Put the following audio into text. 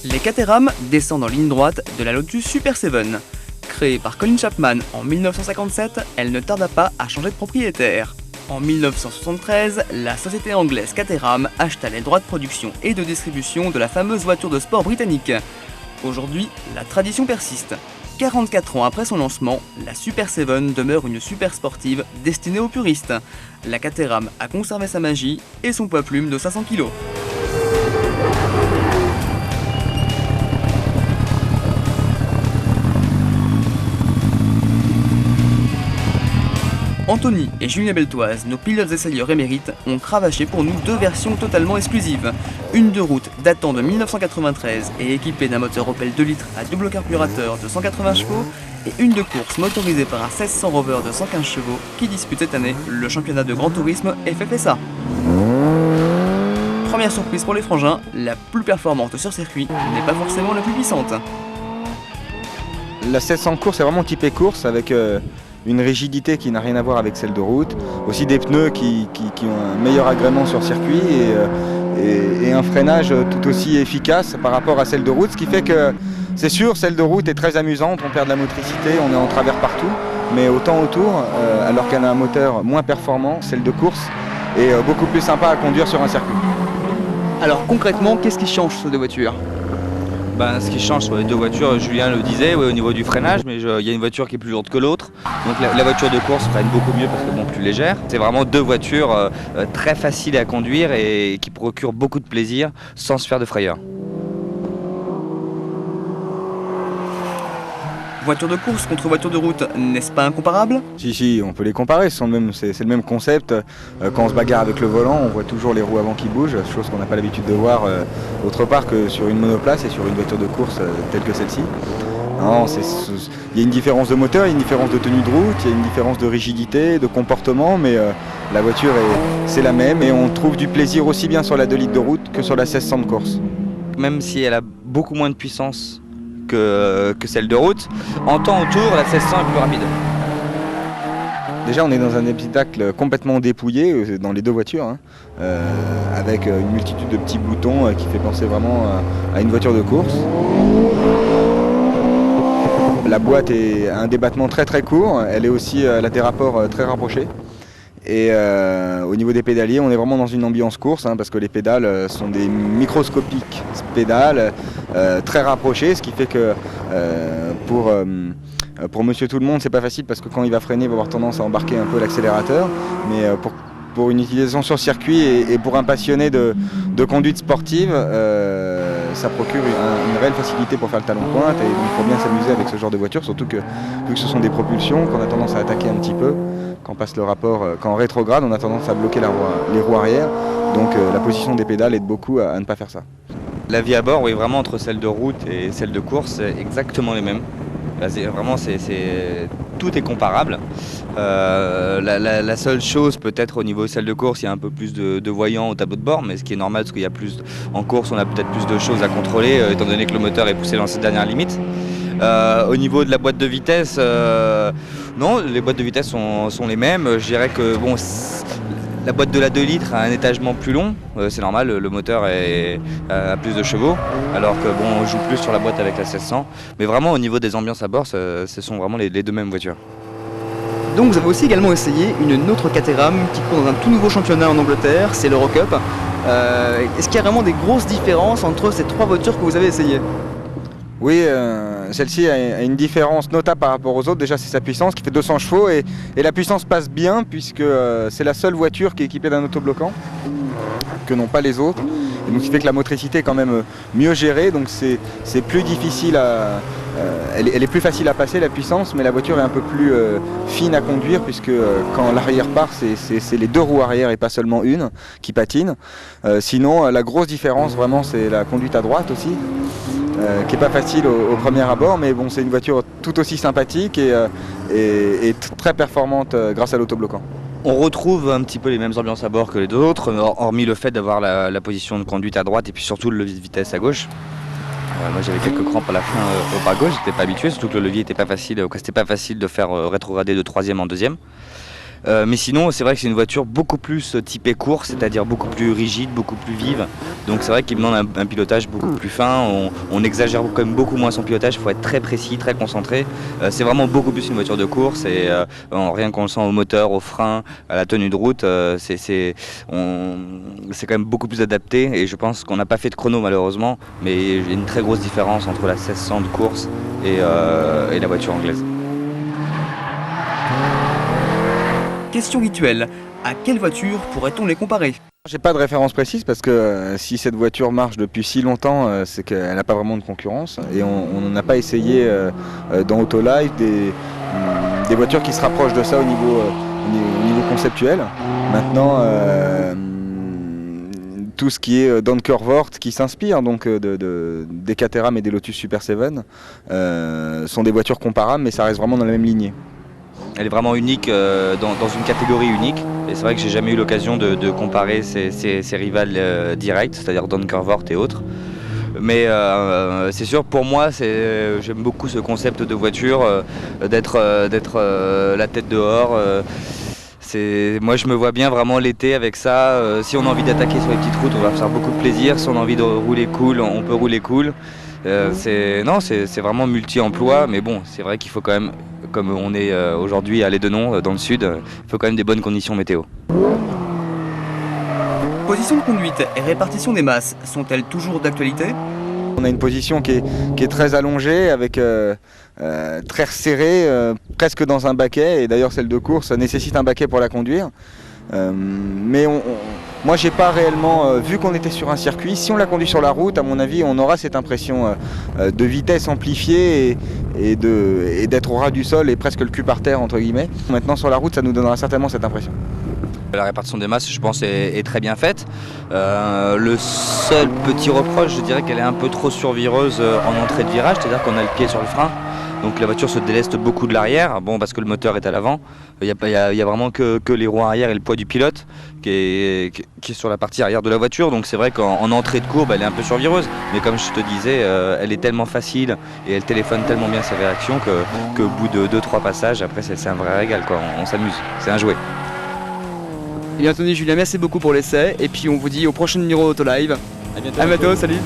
Les Caterham descendent en ligne droite de la Lotus Super 7. Créée par Colin Chapman en 1957, elle ne tarda pas à changer de propriétaire. En 1973, la société anglaise Caterham acheta les droits de production et de distribution de la fameuse voiture de sport britannique. Aujourd'hui, la tradition persiste. 44 ans après son lancement, la Super 7 demeure une super sportive destinée aux puristes. La Caterham a conservé sa magie et son poids plume de 500 kg. Anthony et Julien Beltoise, nos pilotes essayeurs émérites, ont cravaché pour nous deux versions totalement exclusives. Une de route datant de 1993 et équipée d'un moteur Opel 2 litres à double carburateur de 180 chevaux, et une de course motorisée par un 1600 Rover de 115 chevaux qui dispute cette année le championnat de Grand Tourisme FFSA. Première surprise pour les frangins, la plus performante sur circuit n'est pas forcément la plus puissante. La 1600 course est vraiment typée course avec une rigidité qui n'a rien à voir avec celle de route, aussi des pneus qui ont un meilleur agrément sur circuit et un freinage tout aussi efficace par rapport à celle de route, ce qui fait que c'est sûr, celle de route est très amusante, on perd de la motricité, on est en travers partout, mais autant autour, alors qu'elle a un moteur moins performant, celle de course est beaucoup plus sympa à conduire sur un circuit. Alors concrètement, qu'est-ce qui change sur deux voitures ? Ce qui change sur les deux voitures, Julien le disait, au niveau du freinage, mais il y a une voiture qui est plus lourde que l'autre. Donc la voiture de course freine beaucoup mieux parce que plus légère. C'est vraiment deux voitures très faciles à conduire et qui procurent beaucoup de plaisir sans se faire de frayeur. Voiture de course contre voiture de route, n'est-ce pas incomparable ? Si, on peut les comparer, c'est le même concept. Quand on se bagarre avec le volant, on voit toujours les roues avant qui bougent, chose qu'on n'a pas l'habitude de voir autre part que sur une monoplace et sur une voiture de course telle que celle-ci. Il y a une différence de moteur, il y a une différence de tenue de route, il y a une différence de rigidité, de comportement, mais la voiture c'est la même et on trouve du plaisir aussi bien sur la 2 litres de route que sur la 1600 de course. Même si elle a beaucoup moins de puissance que celle de route, en temps autour, la 1600 est plus rapide. Déjà, on est dans un habitacle complètement dépouillé dans les deux voitures, avec une multitude de petits boutons qui fait penser vraiment à une voiture de course. La boîte a un débattement très très court, elle est aussi elle a des rapports très rapprochés. Et au niveau des pédaliers, on est vraiment dans une ambiance course, parce que les pédales sont des microscopiques pédales très rapprochées, ce qui fait que pour monsieur tout le monde, c'est pas facile parce que quand il va freiner, il va avoir tendance à embarquer un peu l'accélérateur. Mais pour une utilisation sur circuit et pour un passionné de conduite sportive, ça procure une réelle facilité pour faire le talon de pointe et donc pour bien s'amuser avec ce genre de voiture, surtout que vu que ce sont des propulsions, qu'on a tendance à attaquer un petit peu, quand passe le rapport, quand en rétrograde, on a tendance à bloquer les roues arrière, donc la position des pédales aide beaucoup à ne pas faire ça. La vie à bord, oui, vraiment entre celle de route et celle de course, c'est exactement les mêmes. Vraiment, tout est comparable. La seule chose, peut-être au niveau de celle de course, il y a un peu plus de voyants au tableau de bord, mais ce qui est normal parce qu'il y a plus en course, on a peut-être plus de choses à contrôler, étant donné que le moteur est poussé dans ses dernières limites. Au niveau de la boîte de vitesse, non, les boîtes de vitesse sont les mêmes. Je dirais que la boîte de la 2 litres a un étagement plus long, c'est normal, le moteur a plus de chevaux, alors que on joue plus sur la boîte avec la 1600. Mais vraiment au niveau des ambiances à bord, ce sont vraiment les deux mêmes voitures. Donc vous avez aussi également essayé une autre Caterham qui court dans un tout nouveau championnat en Angleterre, c'est l'Eurocup. Est-ce qu'il y a vraiment des grosses différences entre ces trois voitures que vous avez essayées ? Oui, celle-ci a une différence notable par rapport aux autres. Déjà, c'est sa puissance qui fait 200 chevaux et la puissance passe bien puisque c'est la seule voiture qui est équipée d'un autobloquant que n'ont pas les autres. Et donc, ce qui fait que la motricité est quand même mieux gérée. Donc, c'est plus difficile elle est plus facile à passer la puissance, mais la voiture est un peu plus fine à conduire puisque quand l'arrière part, c'est les deux roues arrière et pas seulement une qui patinent. Sinon, la grosse différence vraiment, c'est la conduite à droite aussi. Qui n'est pas facile au premier abord, mais bon, c'est une voiture tout aussi sympathique et très performante grâce à l'autobloquant. On retrouve un petit peu les mêmes ambiances à bord que les deux autres, hormis le fait d'avoir la position de conduite à droite et puis surtout le levier de vitesse à gauche. Moi j'avais quelques crampes à la fin au bras gauche, j'étais pas habitué, surtout que le levier était pas facile, c'était pas facile de faire rétrograder de 3e en 2e. Mais sinon, c'est vrai que c'est une voiture beaucoup plus typée course, c'est-à-dire beaucoup plus rigide, beaucoup plus vive. Donc c'est vrai qu'il demande un pilotage beaucoup plus fin. On exagère quand même beaucoup moins son pilotage, il faut être très précis, très concentré. C'est vraiment beaucoup plus une voiture de course et rien qu'on le sent au moteur, au frein, à la tenue de route, c'est quand même beaucoup plus adapté et je pense qu'on n'a pas fait de chrono malheureusement, mais il y a une très grosse différence entre la 1600 de course et la voiture anglaise. Question rituelle, à quelle voiture pourrait-on les comparer? J'ai pas de référence précise parce que si cette voiture marche depuis si longtemps, c'est qu'elle n'a pas vraiment de concurrence et on n'a pas essayé dans Autolive des voitures qui se rapprochent de ça au niveau conceptuel. Maintenant, tout ce qui est Donkervoort qui s'inspire donc des Caterham et des Lotus Super 7 sont des voitures comparables mais ça reste vraiment dans la même lignée. Elle est vraiment unique dans une catégorie unique et c'est vrai que j'ai jamais eu l'occasion de comparer ses rivales directes, c'est-à-dire Donkervoort et autres. Mais c'est sûr, pour moi, j'aime beaucoup ce concept de voiture, d'être la tête dehors. Moi, je me vois bien vraiment l'été avec ça. Si on a envie d'attaquer sur les petites routes, on va faire beaucoup de plaisir. Si on a envie de rouler cool, on peut rouler cool. C'est vraiment multi-emploi, mais bon, c'est vrai qu'il faut quand même, comme on est aujourd'hui à Lédenon, dans le sud, il faut quand même des bonnes conditions météo. Position de conduite et répartition des masses sont-elles toujours d'actualité? On a une position qui est très allongée, avec très serrée, presque dans un baquet, et d'ailleurs celle de course nécessite un baquet pour la conduire. Mais moi j'ai pas réellement vu qu'on était sur un circuit. Si on la conduit sur la route, à mon avis on aura cette impression de vitesse amplifiée et d'être au ras du sol et presque le cul par terre entre guillemets. Maintenant sur la route ça nous donnera certainement cette impression. La répartition des masses, je pense, est très bien faite. Le seul petit reproche, je dirais qu'elle est un peu trop survireuse en entrée de virage, c'est-à-dire qu'on a le pied sur le frein. Donc la voiture se déleste beaucoup de l'arrière, parce que le moteur est à l'avant. Il y a vraiment que les roues arrière et le poids du pilote qui est sur la partie arrière de la voiture. Donc c'est vrai qu'en entrée de courbe, elle est un peu survireuse. Mais comme je te disais, elle est tellement facile et elle téléphone tellement bien sa réaction qu'au bout de 2-3 passages, après c'est un vrai régal, quoi. On s'amuse, c'est un jouet. Et bien Anthony, Julien, merci beaucoup pour l'essai et puis on vous dit au prochain numéro d'Autolive. À bientôt. À bientôt, salut.